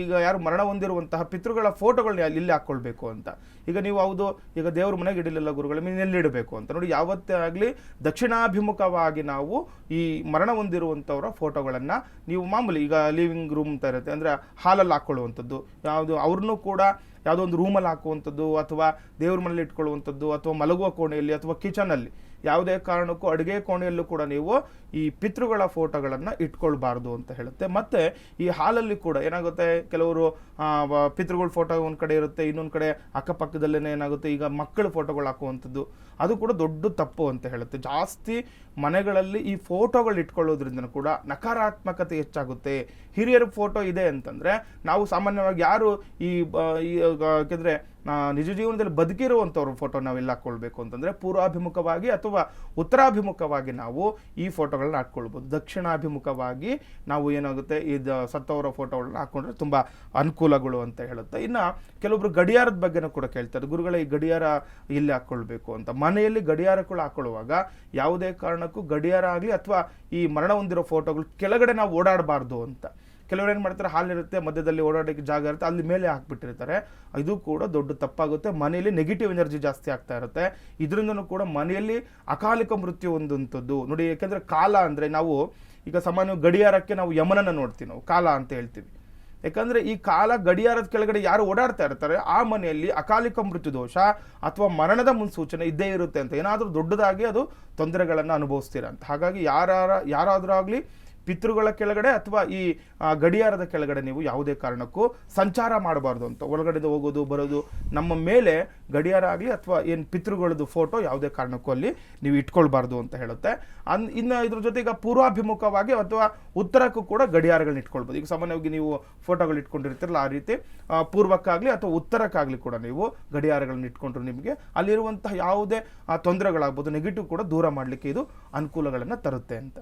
ಈಗ ಯಾರು ಮರಣ ಹೊಂದಿರುವಂತಹ ಪಿತೃಗಳ ಫೋಟೋಗಳನ್ನ ಇಲ್ಲಿ ಹಾಕೊಳ್ಬೇಕು ಅಂತ. ಈಗ ನೀವು ಹೌದು ಈಗ ದೇವ್ರ ಮನೆಗೆ ಇಡಲಿಲ್ಲ ಗುರುಗಳ ಎಲ್ಲಿ ಇಡಬೇಕು ಅಂತ ನೋಡಿ, ಯಾವತ್ತೇ ಆಗಲಿ ದಕ್ಷಿಣಾಭಿಮುಖವಾಗಿ ನಾವು ಈ ಮರಣ ಹೊಂದಿರುವಂಥವರ ಫೋಟೋಗಳನ್ನ ನೀವು ಮಾಮೂಲಿ ಈಗ ಲಿವಿಂಗ್ ರೂಮ್ ಅಂತ ಇರುತ್ತೆ ಅಂದರೆ ಹಾಲಲ್ಲಿ ಹಾಕೊಳ್ಳುವಂಥದ್ದು, ಯಾವುದು ಅವ್ರನ್ನೂ ಕೂಡ ಯಾವುದೋ ಒಂದು ರೂಮಲ್ಲಿ ಹಾಕುವಂಥದ್ದು ಅಥವಾ ದೇವ್ರ ಮನೇಲಿ ಇಟ್ಕೊಳ್ಳುವಂಥದ್ದು ಅಥವಾ ಮಲಗುವ ಕೋಣೆಯಲ್ಲಿ ಅಥವಾ ಕಿಚನಲ್ಲಿ ಯಾವುದೇ ಕಾರಣಕ್ಕೂ ಅಡುಗೆ ಕೋಣೆಯಲ್ಲೂ ಕೂಡ ನೀವು ಈ ಪಿತೃಗಳ ಫೋಟೋಗಳನ್ನು ಇಟ್ಕೊಳ್ಬಾರ್ದು ಅಂತ ಹೇಳುತ್ತೆ. ಮತ್ತು ಈ ಹಾಲಲ್ಲಿ ಕೂಡ ಏನಾಗುತ್ತೆ, ಕೆಲವರು ಪಿತೃಗಳ ಫೋಟೋ ಒಂದು ಕಡೆ ಇರುತ್ತೆ, ಇನ್ನೊಂದು ಕಡೆ ಅಕ್ಕಪಕ್ಕದಲ್ಲೇ ಏನಾಗುತ್ತೆ ಈಗ ಮಕ್ಕಳ ಫೋಟೋಗಳು ಹಾಕುವಂಥದ್ದು, ಅದು ಕೂಡ ದೊಡ್ಡ ತಪ್ಪು ಅಂತ ಹೇಳುತ್ತೆ. ಜಾಸ್ತಿ ಮನೆಗಳಲ್ಲಿ ಈ ಫೋಟೋಗಳು ಇಟ್ಕೊಳ್ಳೋದ್ರಿಂದ ಕೂಡ ನಕಾರಾತ್ಮಕತೆ ಹೆಚ್ಚಾಗುತ್ತೆ. ಹಿರಿಯರ ಫೋಟೋ ಇದೆ ಅಂತಂದರೆ ನಾವು ಸಾಮಾನ್ಯವಾಗಿ ಯಾರು ಯಾಕೆಂದರೆ ನಿಜ ಜೀವನದಲ್ಲಿ ಬದುಕಿರುವಂಥವ್ರ ಫೋಟೋ ನಾವೆಲ್ಲ ಹಾಕ್ಕೊಳ್ಬೇಕು ಅಂತಂದರೆ ಪೂರ್ವಾಭಿಮುಖವಾಗಿ ಅಥವಾ ಉತ್ತರಾಭಿಮುಖವಾಗಿ ನಾವು ಈ ಫೋಟೋಗಳನ್ನ ಹಾಕ್ಕೊಳ್ಬೋದು. ದಕ್ಷಿಣಾಭಿಮುಖವಾಗಿ ನಾವು ಏನಾಗುತ್ತೆ ಸತ್ತವರ ಫೋಟೋಗಳನ್ನ ಹಾಕ್ಕೊಂಡ್ರೆ ತುಂಬ ಅನುಕೂಲಗಳು ಅಂತ ಹೇಳುತ್ತೆ. ಇನ್ನು ಕೆಲವೊಬ್ರು ಗಡಿಯಾರದ ಬಗ್ಗೆನೂ ಕೂಡ ಕೇಳ್ತಾರೆ, ಗುರುಗಳ ಈ ಗಡಿಯಾರ ಇಲ್ಲಿ ಹಾಕ್ಕೊಳ್ಬೇಕು ಅಂತ. ಮನೆಯಲ್ಲಿ ಗಡಿಯಾರಗಳು ಹಾಕೊಳ್ಳುವಾಗ ಯಾವುದೇ ಕಾರಣಕ್ಕೂ ಗಡಿಯಾರ ಆಗಲಿ ಅಥವಾ ಈ ಮರಣ ಹೊಂದಿರೋ ಫೋಟೋಗಳು ಕೆಳಗಡೆ ನಾವು ಓಡಾಡಬಾರ್ದು ಅಂತ. ಕೆಲವರು ಏನು ಮಾಡ್ತಾರೆ, ಹಾಲಿರುತ್ತೆ ಮಧ್ಯದಲ್ಲಿ ಓಡಾಡೋಕ್ಕೆ ಜಾಗ ಇರುತ್ತೆ, ಅಲ್ಲಿ ಮೇಲೆ ಹಾಕ್ಬಿಟ್ಟಿರ್ತಾರೆ. ಇದು ಕೂಡ ದೊಡ್ಡ ತಪ್ಪಾಗುತ್ತೆ. ಮನೆಯಲ್ಲಿ ನೆಗೆಟಿವ್ ಎನರ್ಜಿ ಜಾಸ್ತಿ ಆಗ್ತಾ ಇರುತ್ತೆ. ಇದರಿಂದನೂ ಕೂಡ ಮನೆಯಲ್ಲಿ ಅಕಾಲಿಕ ಮೃತ್ಯು ಹೊಂದುವಂಥದ್ದು ನೋಡಿ. ಯಾಕೆಂದರೆ ಕಾಲ ಅಂದರೆ ನಾವು ಈಗ ಸಾಮಾನ್ಯ ಗಡಿಯಾರಕ್ಕೆ ನಾವು ಯಮನನ್ನು ನೋಡ್ತೀವಿ, ನಾವು ಕಾಲ ಅಂತ ಹೇಳ್ತೀವಿ. ಯಾಕಂದರೆ ಈ ಕಾಲ ಗಡಿಯಾರದ ಕೆಳಗಡೆ ಯಾರು ಓಡಾಡ್ತಾ ಇರ್ತಾರೆ ಆ ಮನೆಯಲ್ಲಿ ಅಕಾಲಿಕ ಮೃತ್ಯು ದೋಷ ಅಥವಾ ಮರಣದ ಮುನ್ಸೂಚನೆ ಇದ್ದೇ ಇರುತ್ತೆ ಅಂತ, ಏನಾದರೂ ದೊಡ್ಡದಾಗಿ ಅದು ತೊಂದರೆಗಳನ್ನು ಅನುಭವಿಸ್ತೀರ ಅಂತ. ಹಾಗಾಗಿ ಯಾರಾದರೂ ಆಗಲಿ ಪಿತೃಗಳ ಕೆಳಗಡೆ ಅಥವಾ ಈ ಗಡಿಯಾರದ ಕೆಳಗಡೆ ನೀವು ಯಾವುದೇ ಕಾರಣಕ್ಕೂ ಸಂಚಾರ ಮಾಡಬಾರ್ದು ಅಂತ. ಒಳಗಡೆ ಹೋಗೋದು ಬರೋದು ನಮ್ಮ ಮೇಲೆ ಗಡಿಯಾರ ಆಗಲಿ ಅಥವಾ ಏನು ಪಿತೃಗಳದ್ದು ಫೋಟೋ ಯಾವುದೇ ಕಾರಣಕ್ಕೂ ಅಲ್ಲಿ ನೀವು ಇಟ್ಕೊಳ್ಬಾರ್ದು ಅಂತ ಹೇಳುತ್ತೆ. ಇನ್ನು ಇದ್ರ ಜೊತೆ ಈಗ ಪೂರ್ವಾಭಿಮುಖವಾಗಿ ಅಥವಾ ಉತ್ತರಕ್ಕೂ ಕೂಡ ಗಡಿಯಾರಗಳನ್ನ ಇಟ್ಕೊಳ್ಬೋದು. ಈಗ ಸಾಮಾನ್ಯವಾಗಿ ನೀವು ಫೋಟೋಗಳು ಇಟ್ಕೊಂಡಿರ್ತಿರಲ್ಲ ಆ ರೀತಿ ಪೂರ್ವಕ್ಕಾಗಲಿ ಅಥವಾ ಉತ್ತರಕ್ಕಾಗಲಿ ಕೂಡ ನೀವು ಗಡಿಯಾರಗಳನ್ನ ಇಟ್ಕೊಂಡ್ರು ನಿಮಗೆ ಅಲ್ಲಿರುವಂತಹ ಯಾವುದೇ ತೊಂದರೆಗಳಾಗ್ಬೋದು ನೆಗೆಟಿವ್ ಕೂಡ ದೂರ ಮಾಡಲಿಕ್ಕೆ ಇದು ಅನುಕೂಲಗಳನ್ನು ತರುತ್ತೆ ಅಂತ.